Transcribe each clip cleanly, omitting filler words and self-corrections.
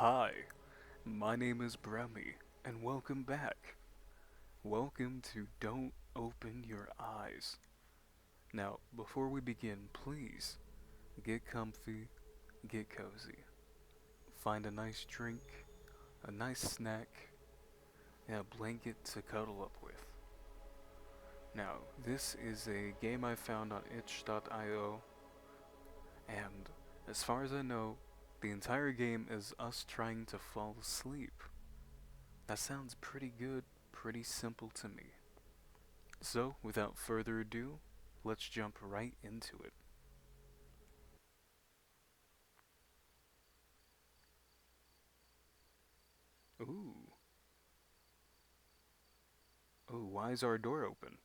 Hi, my name is Bremy, and welcome back. Welcome to Don't Open Your Eyes. Now, before we begin, please get comfy, get cozy. Find a nice drink, a nice snack, and a blanket to cuddle up with. Now, this is a game I found on itch.io, and as far as I know, the entire game is us trying to fall asleep. That sounds pretty good, pretty simple to me. So, without further ado, let's jump right into it. Ooh. Oh, why is our door open?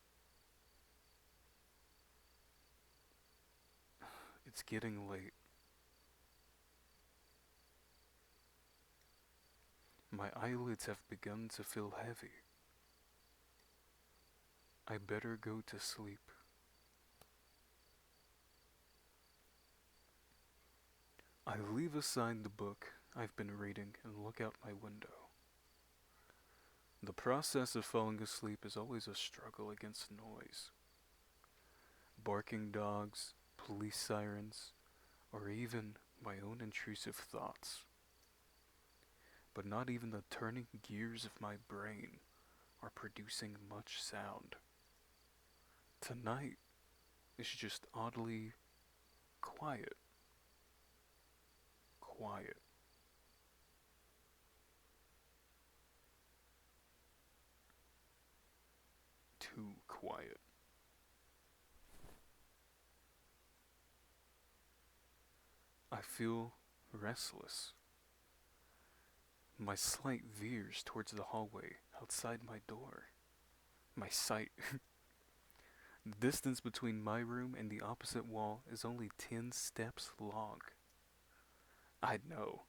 It's getting late. My eyelids have begun to feel heavy. I better go to sleep. I leave aside the book I've been reading and look out my window. The process of falling asleep is always a struggle against noise. Barking dogs, police sirens, or even my own intrusive thoughts. But not even the turning gears of my brain are producing much sound. Tonight is just oddly quiet. Quiet. Too quiet. I feel restless. My sight veers towards the hallway outside my door. My sight. The distance between my room and the opposite wall is only 10 steps long. I know,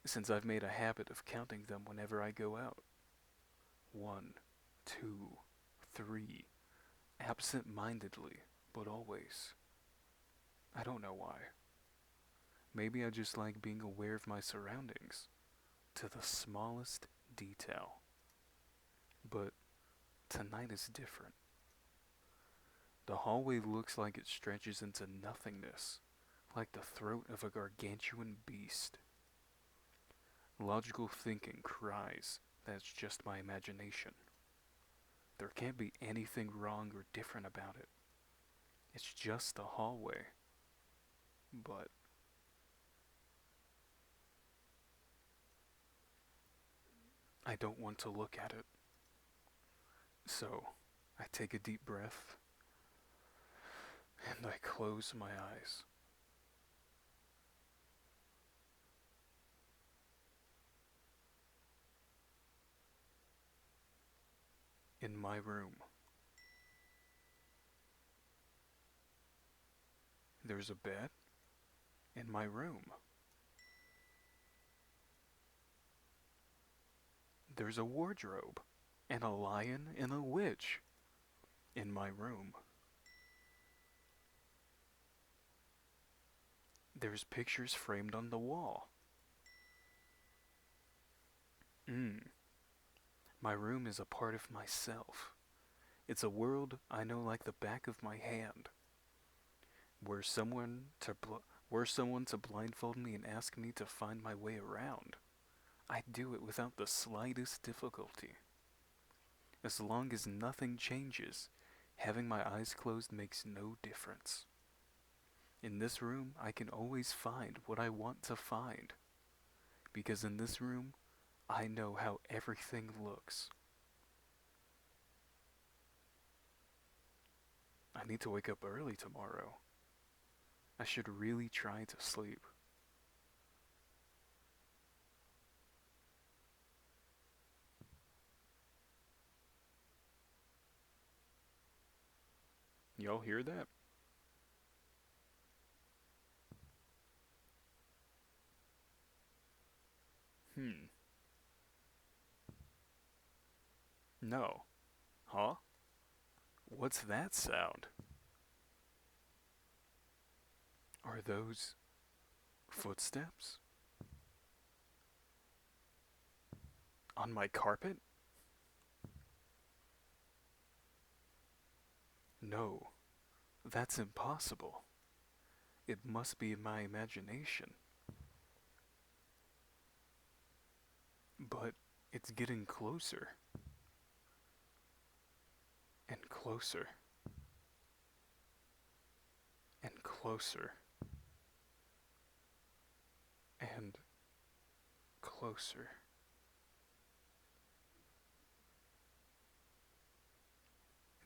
since I've made a habit of counting them whenever I go out. One, two, three, absent mindedly, but always. I don't know why. Maybe I just like being aware of my surroundings, to the smallest detail. But tonight is different. The hallway looks like it stretches into nothingness, like the throat of a gargantuan beast. Logical thinking cries that's just my imagination. There can't be anything wrong or different about it. It's just a hallway. But I don't want to look at it. So I take a deep breath and I close my eyes. In my room, there's a bed in my room. There's a wardrobe and a lion and a witch in my room. There's pictures framed on the wall. Mm, my room is a part of myself. It's a world I know like the back of my hand. Were someone to were someone to blindfold me and ask me to find my way around, I'd do it without the slightest difficulty. As long as nothing changes, having my eyes closed makes no difference. In this room, I can always find what I want to find, because in this room, I know how everything looks. I need to wake up early tomorrow. I should really try to sleep. Y'all hear that? Hmm. No. Huh? What's that sound? Are those footsteps? On my carpet? No, that's impossible. It must be my imagination. But it's getting closer and closer and closer and closer.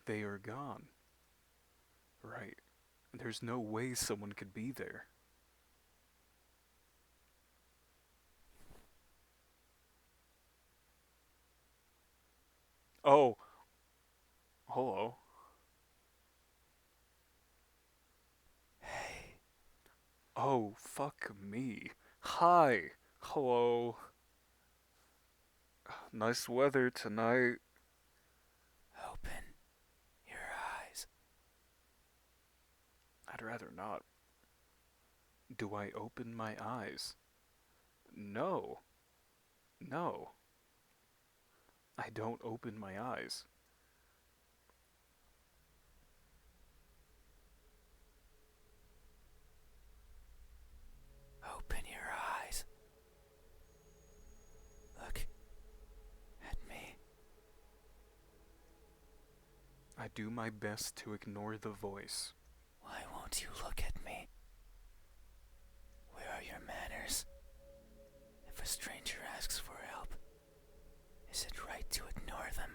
They are gone. Right. There's no way someone could be there. Oh, hello. Hey, Oh, fuck me. Hi. Hello. Nice weather tonight. open your eyes. I'd rather not. Do I open my eyes? No. No. I don't open my eyes. Open your eyes. Look at me. I do my best to ignore the voice. Why won't you look at me? Where are your manners? If a stranger asks for help, is it right to ignore them?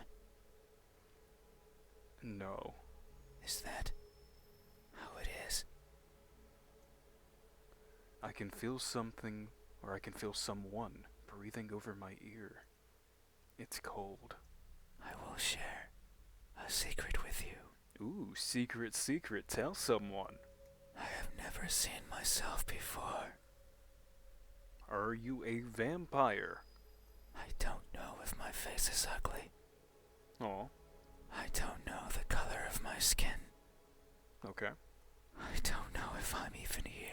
No. Is that how it is? I can feel something, or I can feel someone breathing over my ear. It's cold. I will share a secret with you. Ooh, secret, secret, tell someone. I have never seen myself before. Are you a vampire? I don't know if my face is ugly. Oh, I don't know the color of my skin. okay. I don't know if I'm even here.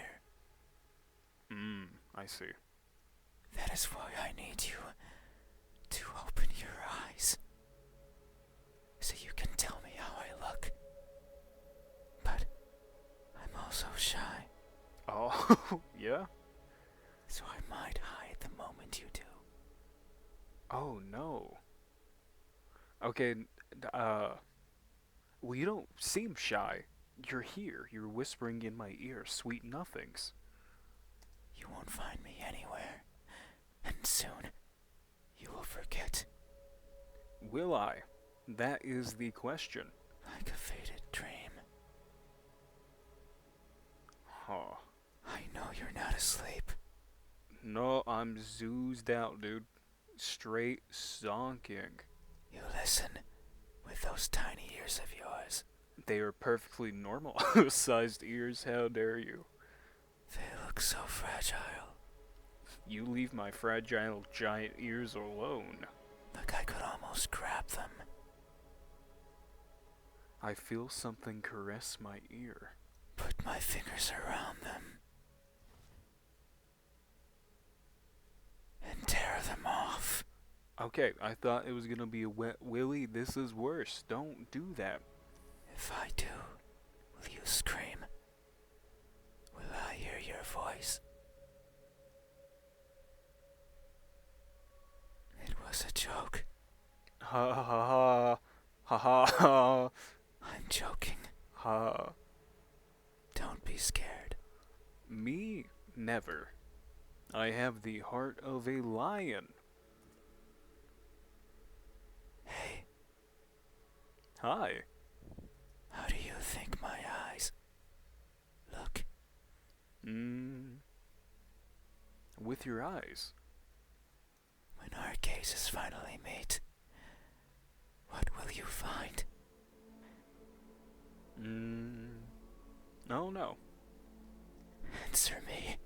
I see. That is why I need you to open your eyes, so you can tell me how I look. But I'm also shy, Oh, yeah? so I might hide the moment you do. Oh, no. Okay, well, you don't seem shy. You're here. You're whispering in my ear sweet nothings. You won't find me anywhere, and soon you will forget, Will I? That is the question. like a faded dream. Huh. I know you're not asleep. No, I'm zoozed out, dude. Straight zonking. You listen with those tiny ears of yours. They are perfectly normal sized ears, how dare you? They look so fragile. You leave my fragile giant ears alone. Like I could almost grab them. I feel something caress my ear. Put my fingers around them. And tear them off. Okay, I thought it was gonna be a wet willy. This is worse. Don't do that. If I do, will you scream? Will I hear your voice? It was a joke. Ha ha ha. Ha ha ha. I'm joking. Ha. Don't be scared. Me? Never. I have the heart of a lion. Hey, Hi. how do you think my eyes look? Mmm. With your eyes. When our gazes finally meet, what will you find? Mmm. Oh no. Answer me.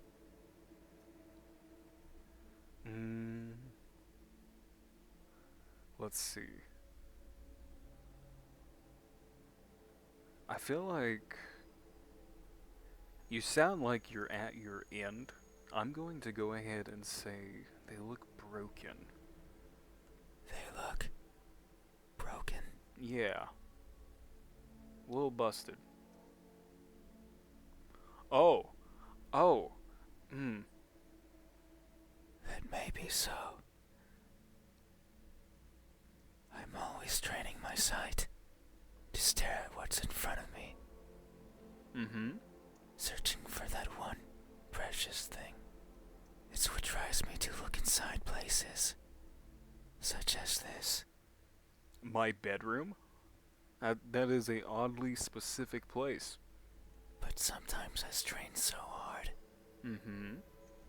Mmm. Let's see. I feel like you sound like you're at your end. I'm going to go ahead and say they look broken. They look broken. Yeah, a little busted. Oh, oh, hmm. That may be so. I'm always training my sight to stare at what's in front of me, Mm-hmm. searching for that one precious thing. It's what drives me to look inside places, such as this. My bedroom? That is a oddly specific place. But sometimes I strain so hard, Mm-hmm.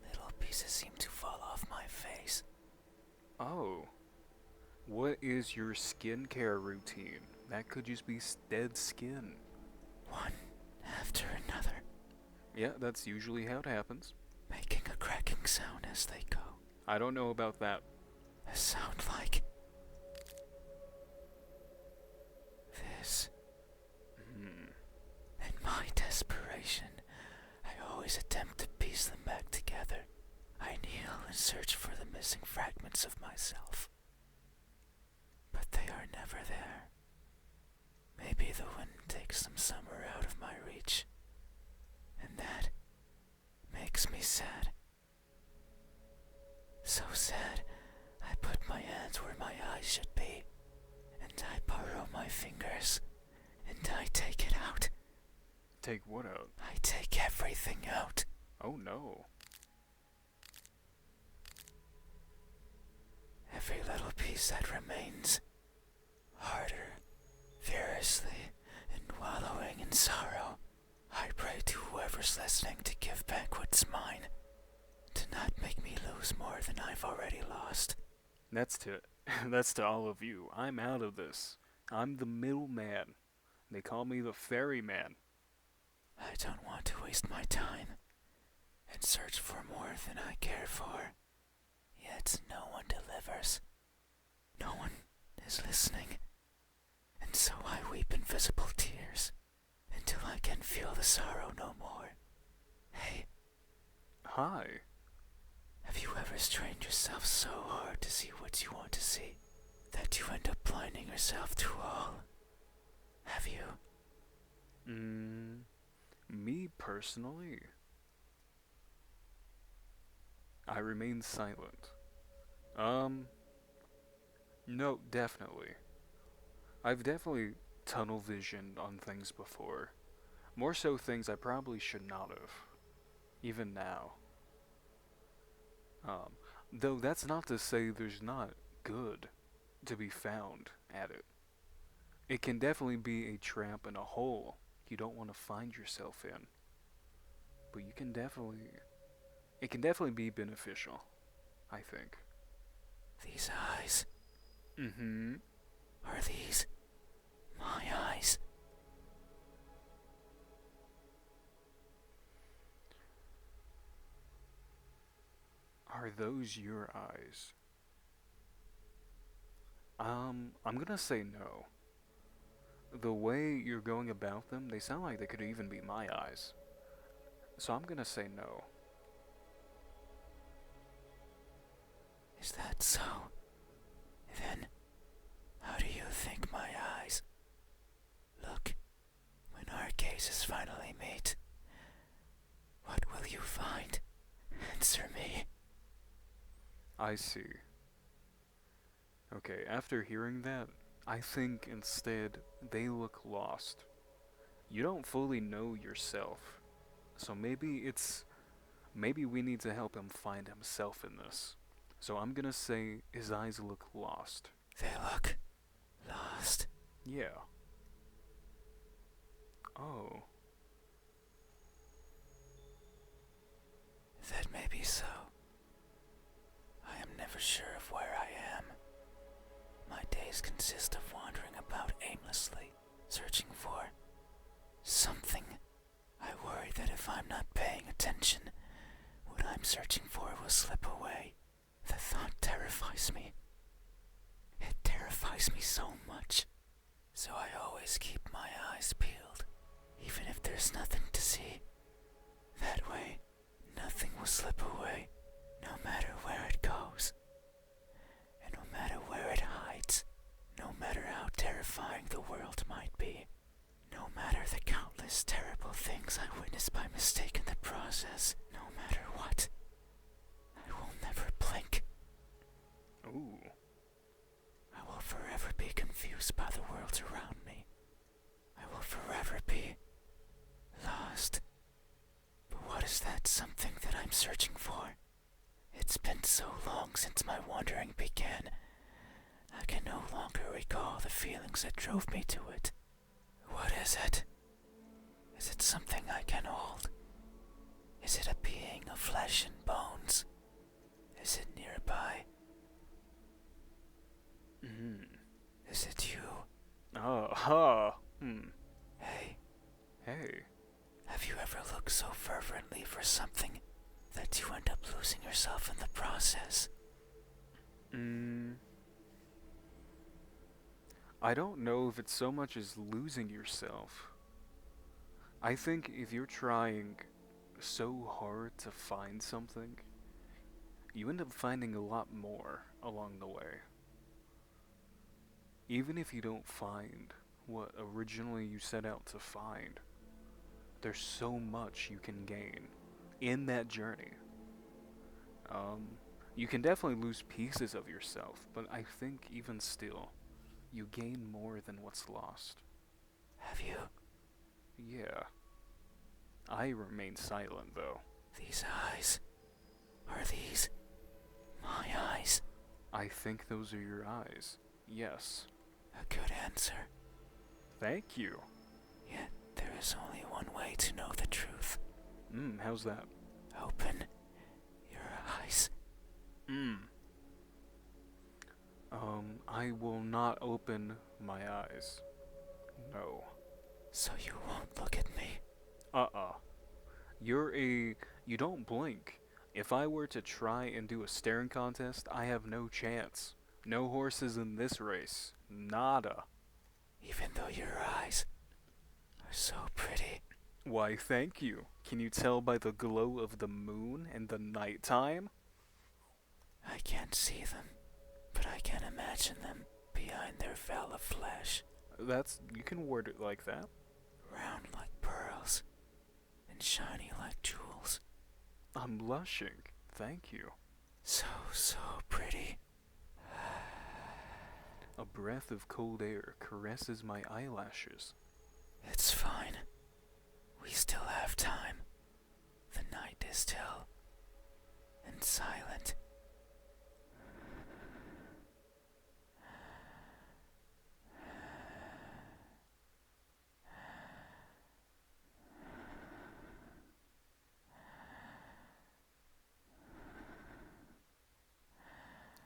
little pieces seem to fall off my face. Oh. What is your skincare routine? That could just be dead skin. One after another, Yeah, that's usually how it happens. making a cracking sound as they go. I don't know about that. A sound like this. Hmm. In my desperation, I always attempt to piece them back together. I kneel and search for the missing fragments of myself. But they are never there. Maybe the wind takes them somewhere out of my reach. And that makes me sad. So sad, I put my hands where my eyes should be. And I borrow my fingers. And I take it out. Take what out? I take everything out. Oh no. Every little piece that remains. Harder, furiously, and wallowing in sorrow. I pray to whoever's listening to give back what's mine. To not make me lose more than I've already lost. That's to that's to all of you. I'm out of this. I'm the middleman. They call me the ferryman. I don't want to waste my time and search for more than I care for. Yet no one delivers. No one is listening. And so I weep invisible tears until I can feel the sorrow no more. Hey, Hi. have you ever strained yourself so hard to see what you want to see that you end up blinding yourself to all? Have you? Me personally, I remain silent. No, definitely. I've definitely tunnel visioned on things before. More so things I probably should not have. Even now. Though that's not to say there's not good to be found at it. It can definitely be a trap and a hole you don't want to find yourself in. But it can definitely be beneficial, I think. These eyes, Mm-hmm. are these my eyes? Are those your eyes? I'm gonna say no. The way you're going about them, they sound like they could even be my eyes. So I'm gonna say no. Is that so? Then, how do you think my eyes look when our gazes finally meet? What will you find? Answer me. I see. Okay, after hearing that, I think instead they look lost. You don't fully know yourself. So maybe we need to help him find himself in this. So I'm gonna say his eyes look lost. They look lost. Yeah. Oh. That may be so. I am never sure of where I am. My days consist of wandering about aimlessly, searching for something. I worry that if I'm not paying attention, what I'm searching for will slip away. The thought terrifies me. It terrifies me so much. So I always keep my eyes peeled, even if there's nothing to see. That way, nothing will slip away, no matter where it goes, and no matter where it hides. searching for. It's been so long since my wandering began. I can no longer recall the feelings that drove me to it. What is it? Is it something I can hold? Is it a being of flesh and bones? Is it nearby? Is it you? Oh, huh. Hey, Hey. have you ever looked so fervently for something that you end up losing yourself in the process? I don't know if it's so much as losing yourself. I think if you're trying so hard to find something, you end up finding a lot more along the way. Even if you don't find what originally you set out to find, there's so much you can gain in that journey. You can definitely lose pieces of yourself, but I think even still, you gain more than what's lost. Have you? Yeah. I remain silent though. These eyes? Are these my eyes? I think those are your eyes. Yes. A good answer. Thank you. Yet there is only one way to know the truth. How's that? Open your eyes. I will not open my eyes. No. So you won't look at me. You don't blink. If I were to try and do a staring contest, I have no chance. No horses in this race. Nada. Even though your eyes are so pretty. Why, thank you. Can you tell by the glow of the moon and the nighttime? I can't see them, but I can imagine them behind their veil of flesh. You can word it like that. Round like pearls, and shiny like jewels. I'm blushing. Thank you. So pretty. A breath of cold air caresses my eyelashes. It's fine. We still have time. The night is still and silent.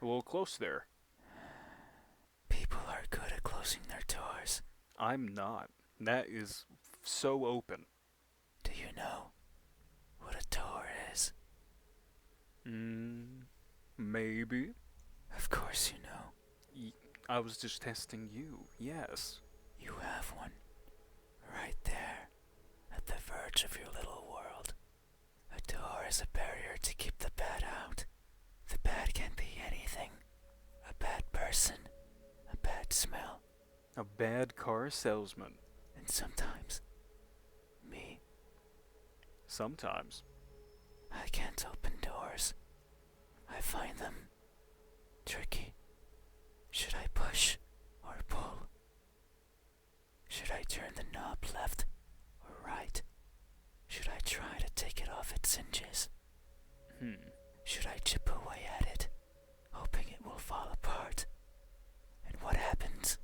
A little close there. People are good at closing their doors. I'm not. That is so open. Do you know what a door is? Maybe. Of course you know. I was just testing you. Yes. You have one. Right there. At the verge of your little world. A door is a barrier to keep the bad out. The bad can be anything. A bad person. A bad smell. A bad car salesman. And sometimes, me. Sometimes. I can't open doors. I find them tricky. Should I push or pull? Should I turn the knob left or right? Should I try to take it off its hinges? Should I chip away at it, hoping it will fall apart? And what happens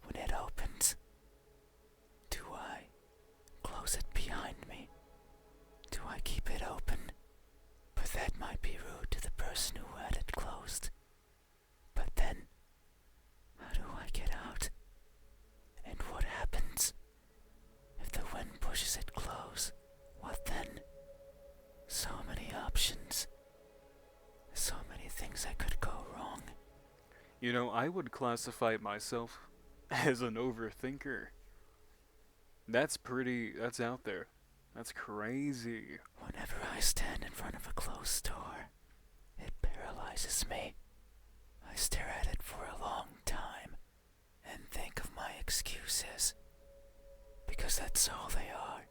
when it opens? Do I close it behind me? Do I keep it open? But that might be rude to the person who had it closed. But then, how do I get out? And what happens if the wind pushes it close? What then? So many options. So many things that could go wrong. You know, I would classify myself as an overthinker. That's out there. That's crazy. Whenever I stand in front of a closed door, it paralyzes me. I stare at it for a long time and think of my excuses. Because that's all they are.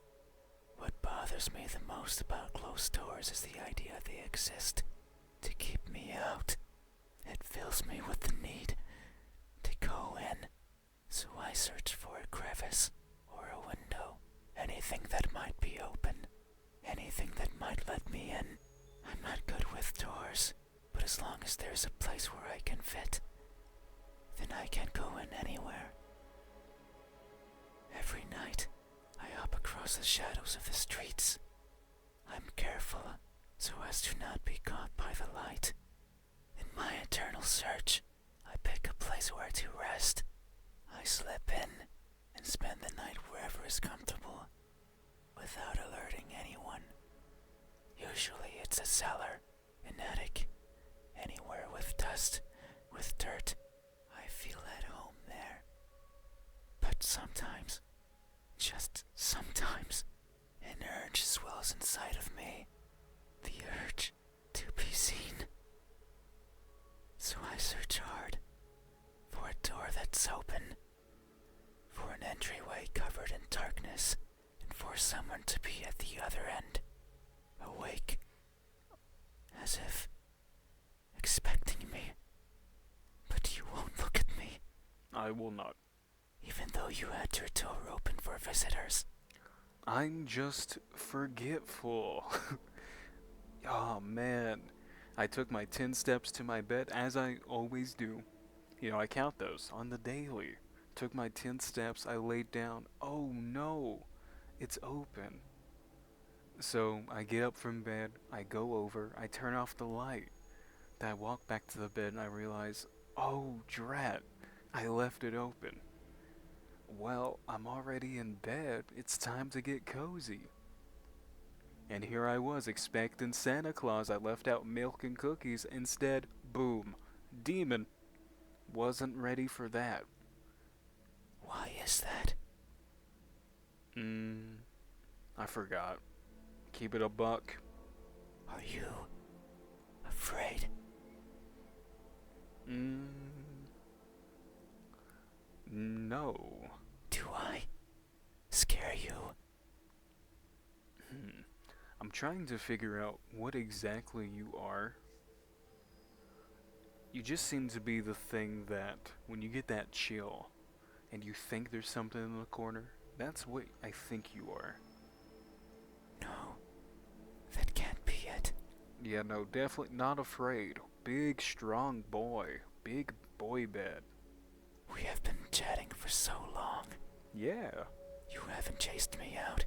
What bothers me the most about closed doors is the idea they exist to keep me out. It fills me with the need to go in, so I search for a crevice or a window, anything that might be open, anything that might let me in. I'm not good with doors, but as long as there's a place where I can fit, then I can go in anywhere. Every night, I hop across the shadows of the streets. I'm careful so as to not be caught by the light. In my eternal search, I pick a place where to rest. I slip in and spend the night wherever is comfortable, without alerting anyone. Usually it's a cellar, an attic, anywhere with dust, with dirt. I feel at home there. But sometimes, just sometimes, an urge swells inside of me. The urge to be seen. So I search hard for a door that's open, for an entryway covered in darkness, and for someone to be at the other end, awake, as if expecting me. But you won't look at me, I will not. even though you had your door open for visitors. I'm just forgetful. Oh man. I took my 10 steps to my bed as I always do. I count those on the daily. Took my 10 steps, I laid down. Oh no, it's open. So I get up from bed, I go over, I turn off the light. Then I walk back to the bed and I realize, oh drat, I left it open. Well, I'm already in bed, it's time to get cozy. And here I was expecting Santa Claus. I left out milk and cookies. Instead, boom, demon. Wasn't ready for that. Why is that? I forgot. Keep it a buck. Are you afraid? No. Do I scare you? I'm trying to figure out what exactly you are. You just seem to be the thing that, when you get that chill, and you think there's something in the corner, that's what I think you are. No, that can't be it. Yeah, no, definitely not afraid. Big, strong boy. Big boy bed. We have been chatting for so long. Yeah. You haven't chased me out.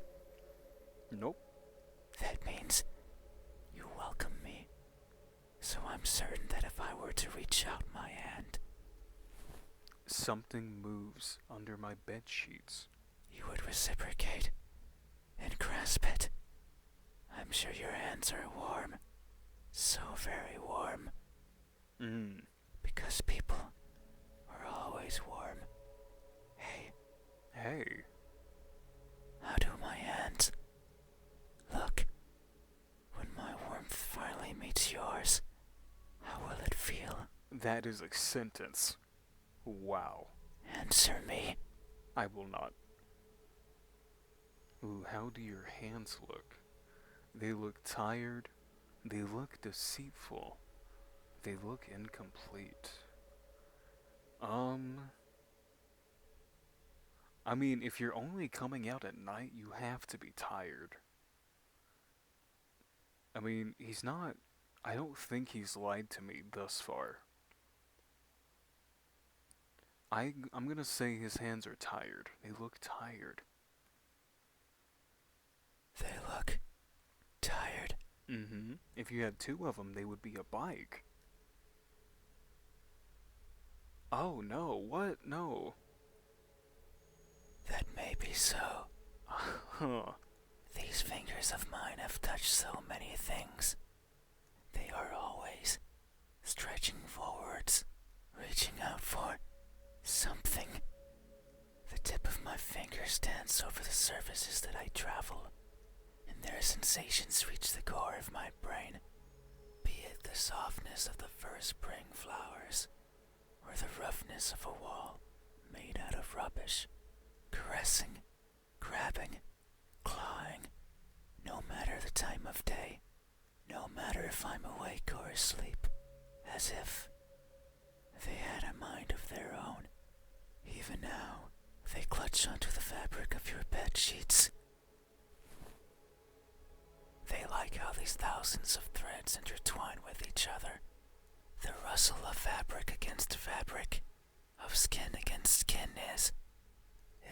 Nope. That means you welcome me. So I'm certain that if I were to reach out my hand, Something moves under my bed sheets. you would reciprocate and grasp it. I'm sure your hands are warm. So very warm. Because people are always warm. Hey, Hey. how do my hands look? When my warmth finally meets yours, how will it feel? That is a sentence. Wow. Answer me. I will not. Ooh, how do your hands look? They look tired. They look deceitful. They look incomplete. I mean, if you're only coming out at night, you have to be tired. I mean, he's not. I don't think he's lied to me thus far. I'm gonna say his hands are tired. They look tired. They look tired. If you had two of them, they would be a bike. Oh no, what? No. That may be so. Huh. These fingers of mine have touched so many things. They are always stretching forwards, reaching out for something. The tip of my fingers dance over the surfaces that I travel, and their sensations reach the core of my brain, be it the softness of the first spring flowers, or the roughness of a wall made out of rubbish. Caressing, grabbing, clawing, no matter the time of day, no matter if I'm awake or asleep, as if they had a mind of their own. Even now, they clutch onto the fabric of your bed sheets. they like how these thousands of threads intertwine with each other. The rustle of fabric against fabric, of skin against skin is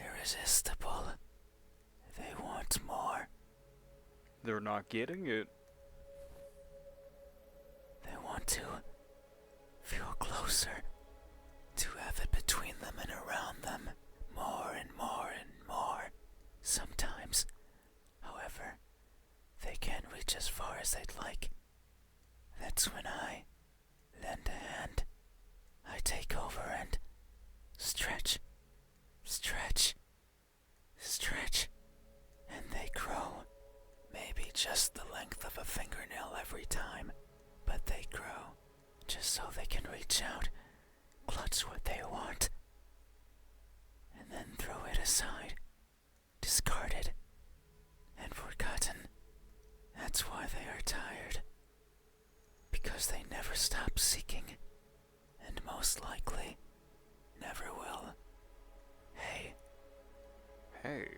irresistible. They want more. They're not getting it. They want to feel closer, to have it between them and around them, more and more and more. Sometimes, however, they can't reach as far as they'd like. That's when I lend a hand. I take over and stretch, stretch, stretch, and they grow. Maybe just the length of a fingernail every time, but they grow, just so they can reach out, clutch what they want, and then throw it aside, discarded, and forgotten. That's why they are tired, because they never stop seeking, and most likely never will. Hey, Hey,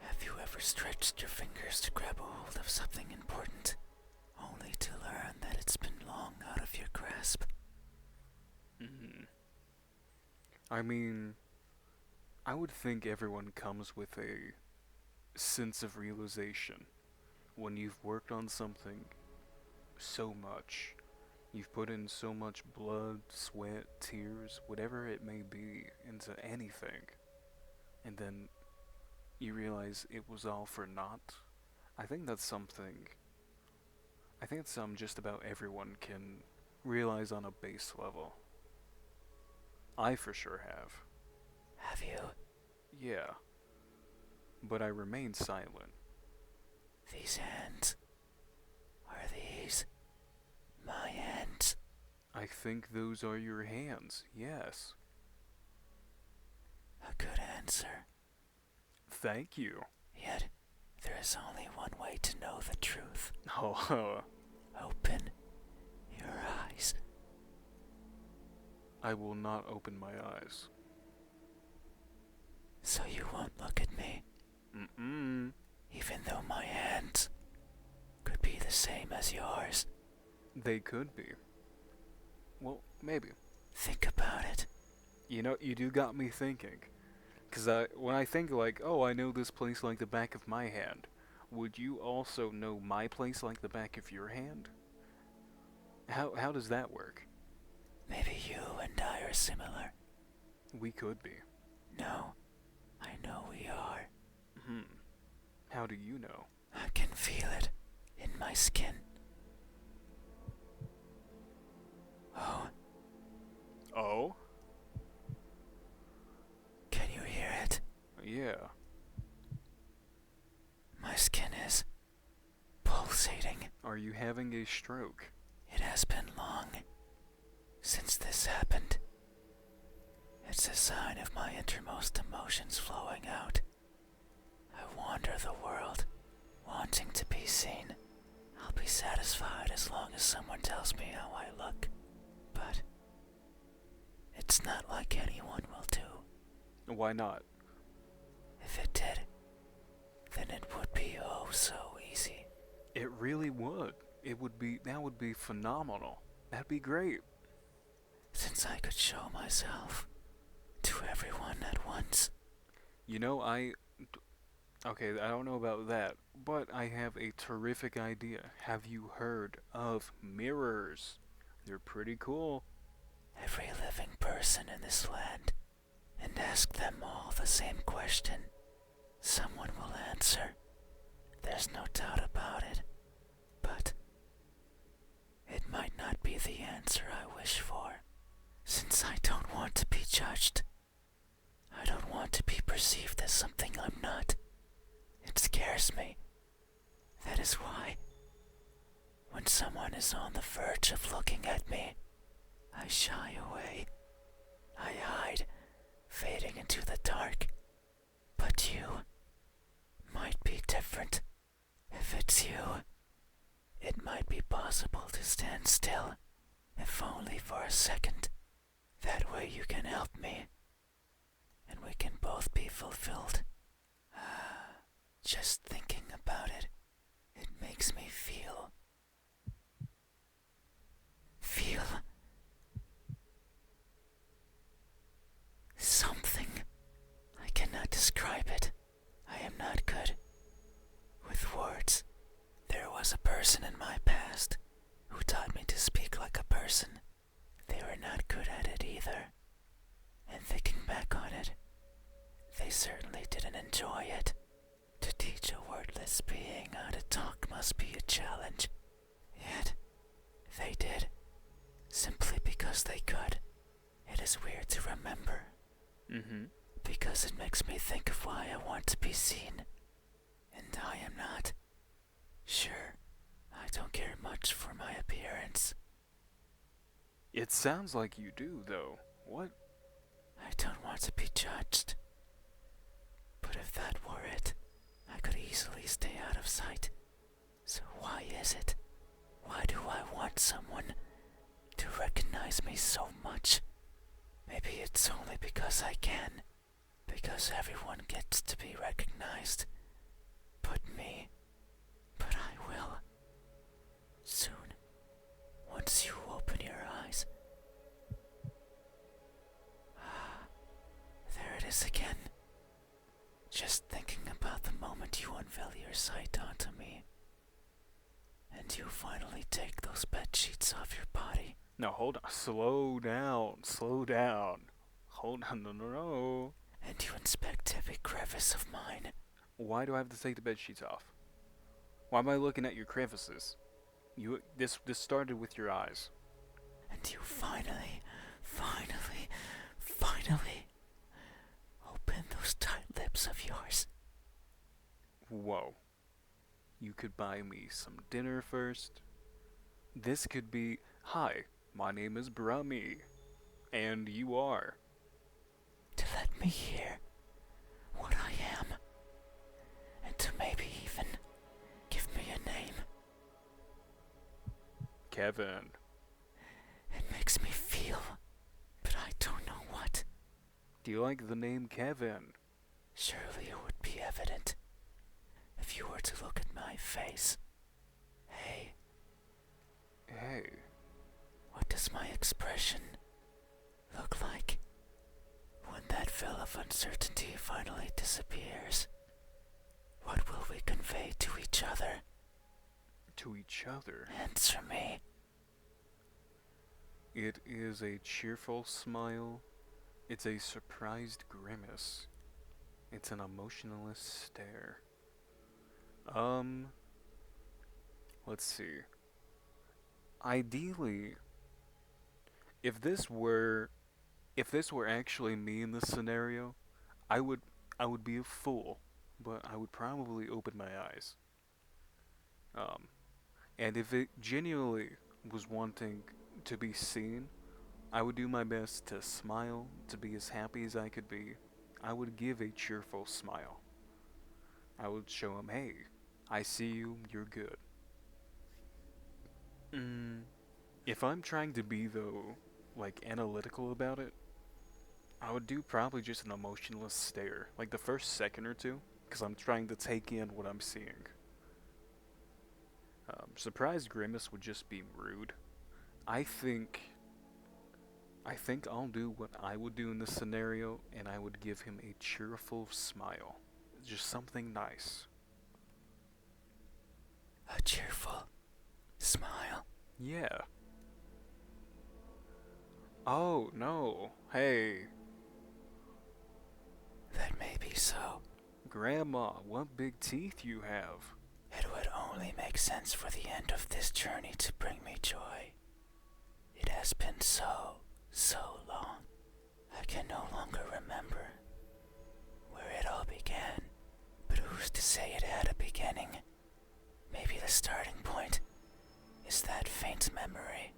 have you ever stretched your fingers to grab a hold of something important, only to learn that it's been long out of your grasp? I mean, I would think everyone comes with a sense of realization when you've worked on something so much. You've put in so much blood, sweat, tears, whatever it may be, into anything, and then you realize it was all for naught. I think that's something. I think it's something just about everyone can realize on a base level. I for sure have. Have you? Yeah, but I remain silent. These hands? Are these my hands? I think those are your hands, yes. A good answer. Thank you. Yet, there is only one way to know the truth. Oh, Open your eyes. I will not open my eyes. So you won't look at me, Mm-mm. even though my hands could be the same as yours. They could be. Well, maybe. Think about it. You know, you do got me thinking. Because when I think like, oh, I know this place like the back of my hand, would you also know my place like the back of your hand? How does that work? Maybe you and I are similar. We could be. No, I know we are. How do you know? I can feel it in my skin. Oh, Oh? can you hear it? Yeah. My skin is pulsating. Are you having a stroke? It has been long since this happened. It's a sign of my innermost emotions flowing out. I wander the world, wanting to be seen. I'll be satisfied as long as someone tells me how I look. But it's not like anyone will do. Why not? If it did, then it would be oh so easy. It really would. That would be phenomenal. That'd be great. Since I could show myself to everyone at once. You know, okay, I don't know about that, but I have a terrific idea. Have you heard of mirrors? They're pretty cool. Every living person in this land, and ask them all the same question. Someone will answer. There's no doubt about it. But it might not be the answer I wish for, since I don't want to be judged. I don't want to be perceived as something I'm not. It scares me. That is why, when someone is on the verge of looking at me, I shy away. I hide, fading into the dark. But you might be different. If it's you, it might be possible to stand still, if only for a second. That way you can help me, and we can both be fulfilled. Just thinking about it It makes me feel something. I cannot describe it. I am not good with words. There was a person in my past who taught me to speak like a person. They were not good at it either. And thinking back on it, they certainly didn't enjoy it. To teach a wordless being how to talk must be a challenge. Yet, they did, simply because they could. It is weird to remember, Mm-hmm. because it makes me think of why I want to be seen. And I am not. Sure, I don't care much for my appearance. It sounds like you do, though. What? I don't want to be judged. But if that were it, I could easily stay out of sight. So why is it? Why do I want someone to recognize me so much? Maybe it's only because I can. Because everyone gets to be recognized. But me. But I will. Soon. Once you open your eyes. There it is again. Just thinking about the moment you unveil your sight onto me. And you finally take those bed sheets off your body. No, hold on. Slow down. Slow down. Hold on. No. And you inspect every crevice of mine. Why do I have to take the bed sheets off? Why am I looking at your crevices? This started with your eyes. And you finally open those tight lips of yours. Whoa. You could buy me some dinner first. This could be, hi, my name is Brummy. And you are. To let me hear what I am. And to maybe even give me a name. Kevin. It makes me feel, but I don't know what. Do you like the name Kevin? Surely it would be evident if you were to look at my face. Hey, Hey. what does my expression look like when that veil of uncertainty finally disappears? What will we convey to each other? To each other. Answer me. It is a cheerful smile. It's a surprised grimace. It's an emotionless stare. Let's see. Ideally, if this were actually me in this scenario, I would be a fool, but I would probably open my eyes. Um, and if it genuinely was wanting to be seen, I would do my best to smile, to be as happy as I could be. I would give a cheerful smile. I would show him, hey, I see you, you're good. If I'm trying to be, though, like, analytical about it, I would do probably just an emotionless stare, like the first second or two, because I'm trying to take in what I'm seeing. Surprised grimace would just be rude. I think I'll do what I would do in this scenario, and I would give him a cheerful smile. Just something nice. A cheerful smile. Yeah. Oh, no. Hey. That may be so. Grandma, what big teeth you have. It would only make sense for the end of this journey to bring me joy. It has been so long. I can no longer remember where it all began. But who's to say it had a beginning? Maybe the starting point is that faint memory,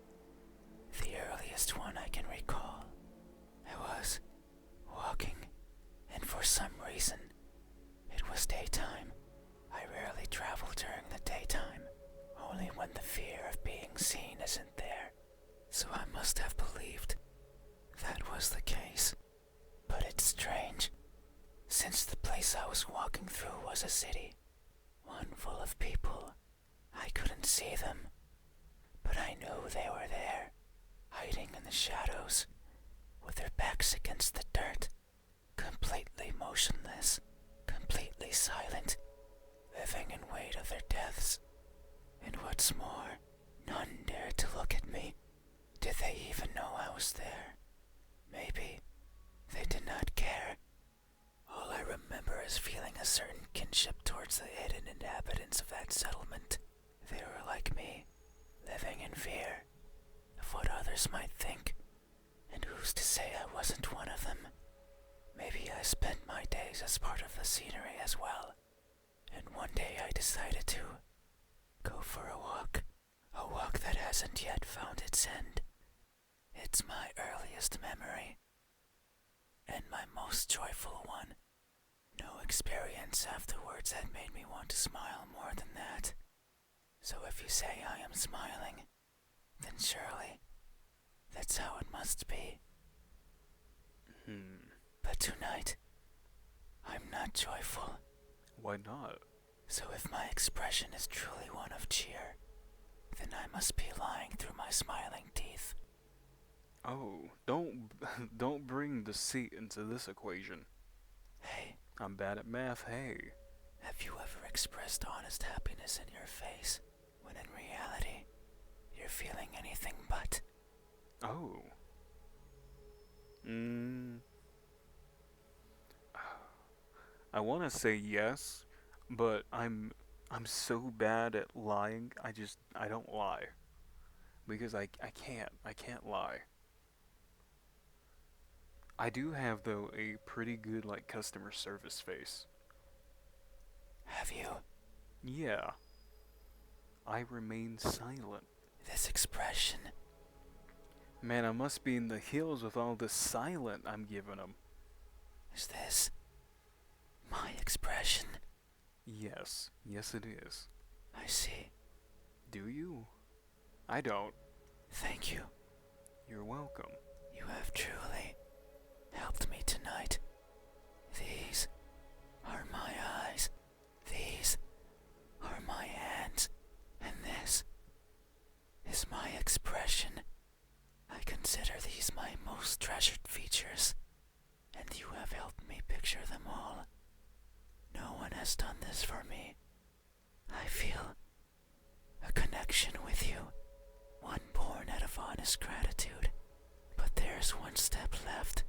the earliest one I can recall. I was walking, and for some reason, it was daytime. I rarely travel during the daytime, only when the fear of being seen isn't there. So I must have believed that was the case. But it's strange, since the place I was walking through was a city, one full of people I couldn't see them, but I knew they were there, hiding in the shadows, with their backs against the dirt, completely motionless, completely silent, living in wait of their deaths. And what's more, none dared to look at me. Did they even know I was there? Maybe they did not care. All I remember is feeling a certain kinship towards the hidden inhabitants of that settlement. They were like me, living in fear of what others might think, and who's to say I wasn't one of them? Maybe I spent my days as part of the scenery as well, and one day I decided to go for a walk that hasn't yet found its end. It's my earliest memory, and my most joyful one. No experience afterwards had made me want to smile more than that. So if you say I am smiling, then surely that's how it must be. But tonight, I'm not joyful. Why not? So if my expression is truly one of cheer, then I must be lying through my smiling teeth. Oh, don't bring deceit into this equation. Hey, I'm bad at math, hey. have you ever expressed honest happiness in your face, when in reality, you're feeling anything but? Oh. I want to say yes, but I'm so bad at lying. I don't lie because I can't lie. I do have though a pretty good like customer service face. Have you? Yeah, I remain silent. This expression, Man, I must be in the hills with all this silent I'm giving them. is this my expression? Yes, yes it is. I see. Do you? I don't. Thank you. You're welcome. You have truly helped me tonight. These are my eyes. These are my hands. And this is my expression. I consider these my most treasured features, and you have helped me picture them all. No one has done this for me. I feel a connection with you, one born out of honest gratitude. But there's one step left.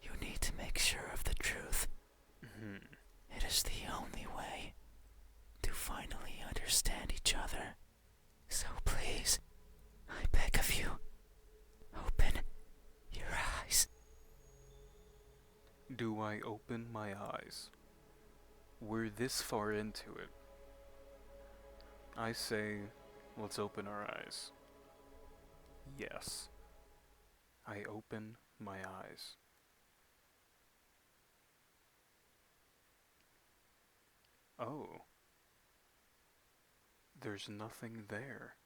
You need to make sure of the truth. It is the only way to finally understand each other. So please, I beg of you, open your eyes. Do I open my eyes? We're this far into it. I say, let's open our eyes. Yes. I open my eyes. Oh. There's nothing there.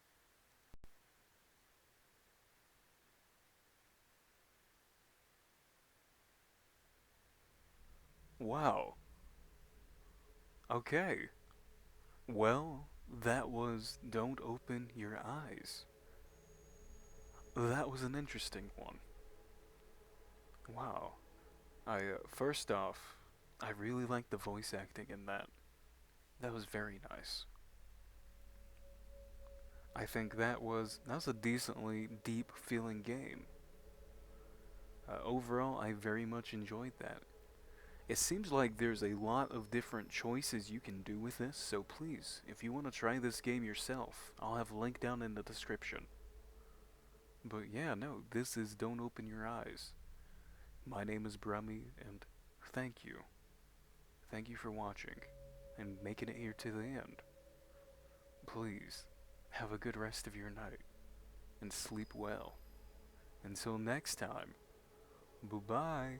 Wow. Okay. Well, that was Don't Open Your Eyes. That was an interesting one. Wow. First off, I really liked the voice acting in that. That was very nice. I think that was a decently deep feeling game. Overall, I very much enjoyed that. It seems like there's a lot of different choices you can do with this, so please, if you want to try this game yourself, I'll have a link down in the description. But yeah, no, this is Don't Open Your Eyes. My name is Brummy, and thank you. Thank you for watching, and making it here to the end. Please, have a good rest of your night, and sleep well. Until next time, bye-bye.